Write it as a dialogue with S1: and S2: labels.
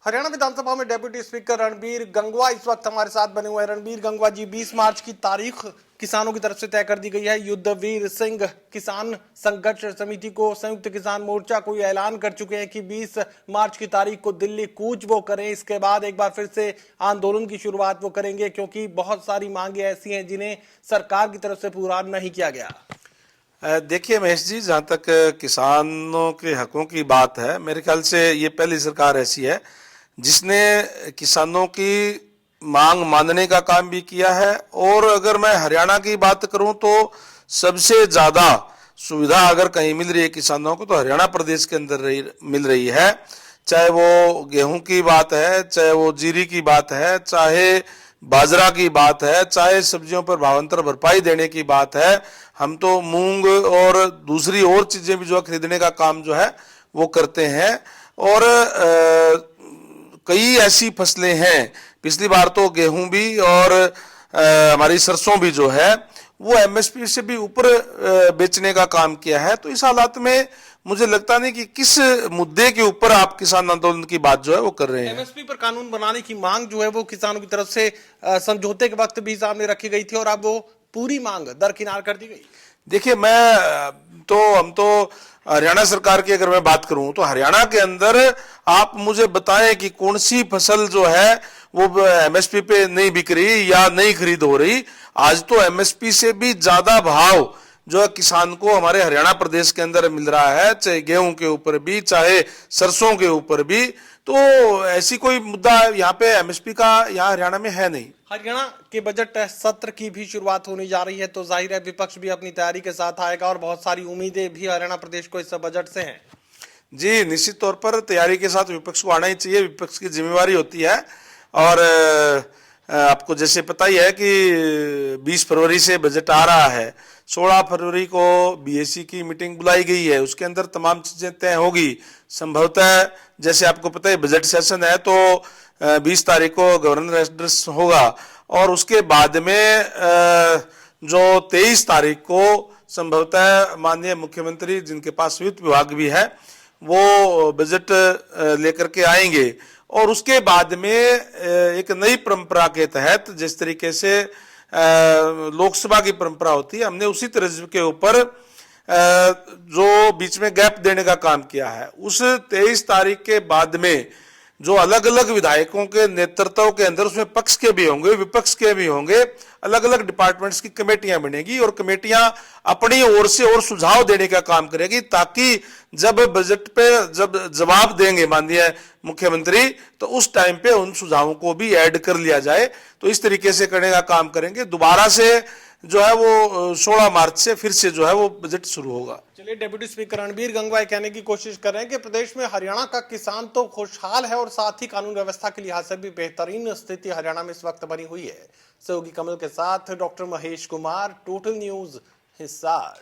S1: हरियाणा विधानसभा में deputy speaker Ranbir Gangwa इस वक्त हमारे साथ बने हुए हैं। रणबीर गंगवा जी, 20 मार्च की तारीख किसानों की तरफ से तय कर दी गई है। युद्धवीर सिंह किसान संघर्ष समिति को, संयुक्त किसान मोर्चा को यह ऐलान कर चुके हैं कि 20 मार्च की तारीख को दिल्ली कूच वो करें। इसके बाद एक बार फिर से आंदोलन की शुरुआत वो करेंगे, क्योंकि बहुत सारी मांगे ऐसी हैं जिन्हें सरकार की तरफ से पूरा नहीं किया गया।
S2: देखिए महेश जी, जहाँ तक किसानों के हकों की बात है, मेरे ख्याल से ये पहली सरकार ऐसी है जिसने किसानों की मांग मानने का काम भी किया है। और अगर मैं हरियाणा की बात करूं तो सबसे ज्यादा सुविधा अगर कहीं मिल रही है किसानों को तो हरियाणा प्रदेश के अंदर मिल रही है। चाहे वो गेहूं की बात है, चाहे वो जीरी की बात है, चाहे बाजरा की बात है, चाहे सब्जियों पर भावांतर भरपाई देने की बात है। हम तो मूंग और दूसरी और चीजें भी जो खरीदने का काम जो है वो करते हैं। और कई ऐसी फसलें हैं, पिछली बार तो गेहूं भी और हमारी सरसों भी जो है वो एमएसपी से भी ऊपर बेचने का काम किया है। तो इस हालात में मुझे लगता नहीं कि किस मुद्दे के ऊपर आप किसान आंदोलन की बात जो है वो कर रहे हैं।
S1: एमएसपी पर कानून बनाने की मांग जो है वो किसानों की तरफ से समझौते के वक्त भी सामने रखी गई थी और अब वो पूरी मांग दरकिनार कर दी गई।
S2: देखिए, हम तो हरियाणा सरकार की अगर मैं बात करूं तो हरियाणा के अंदर आप मुझे बताएं कि कौन सी फसल जो है वो एमएसपी पे नहीं बिक रही या नहीं खरीद हो रही। आज तो एमएसपी से भी ज्यादा भाव जो है किसान को हमारे हरियाणा प्रदेश के अंदर मिल रहा है, चाहे गेहूं के ऊपर भी, चाहे सरसों के ऊपर भी। तो ऐसी कोई मुद्दा यहाँ पे एमएसपी का यहाँ हरियाणा में है नहीं।
S1: हरियाणा के बजट सत्र की भी शुरुआत होने जा रही है, तो जाहिर है विपक्ष भी अपनी तैयारी के साथ आएगा और बहुत सारी उम्मीदें भी हरियाणा प्रदेश को इस बजट से हैं।
S2: जी, निश्चित तौर पर तैयारी के साथ विपक्ष को आना ही चाहिए, विपक्ष की जिम्मेवारी होती है। और आपको जैसे पता ही है कि 20 फरवरी से बजट आ रहा है। 16 फरवरी को बीएसी की मीटिंग बुलाई गई है, उसके अंदर तमाम चीजें तय होगी। संभवतः जैसे आपको पता है बजट सेशन है तो 20 तारीख को गवर्नर एड्रेस होगा और उसके बाद में जो 23 तारीख को संभवतः माननीय मुख्यमंत्री, जिनके पास वित्त विभाग भी है, वो बजट लेकर के आएंगे। और उसके बाद में एक नई परंपरा के तहत, जिस तरीके से लोकसभा की परंपरा होती है, हमने उसी तरह के ऊपर जो बीच में गैप देने का काम किया है। उस 23 तारीख के बाद में जो अलग अलग विधायकों के नेतृत्व के अंदर, उसमें पक्ष के भी होंगे, विपक्ष के भी होंगे, अलग अलग डिपार्टमेंट्स की कमेटियां बनेगी और कमेटियां अपनी ओर से और सुझाव देने का काम करेगी, ताकि जब बजट पे जब जवाब देंगे माननीय मुख्यमंत्री तो उस टाइम पे उन सुझावों को भी ऐड कर लिया जाए। तो इस तरीके से करने का काम करेंगे। दोबारा से जो है वो 16 मार्च से फिर से जो है वो बजट शुरू होगा।
S1: चलिए, डेप्यूटी स्पीकर रणबीर गंगवा कहने की कोशिश कर रहे हैं कि प्रदेश में हरियाणा का किसान तो खुशहाल है और साथ ही कानून व्यवस्था के लिहाज से भी बेहतरीन स्थिति हरियाणा में इस वक्त बनी हुई है। सहयोगी कमल के साथ doctor Mahesh Kumar, total news, Hisar.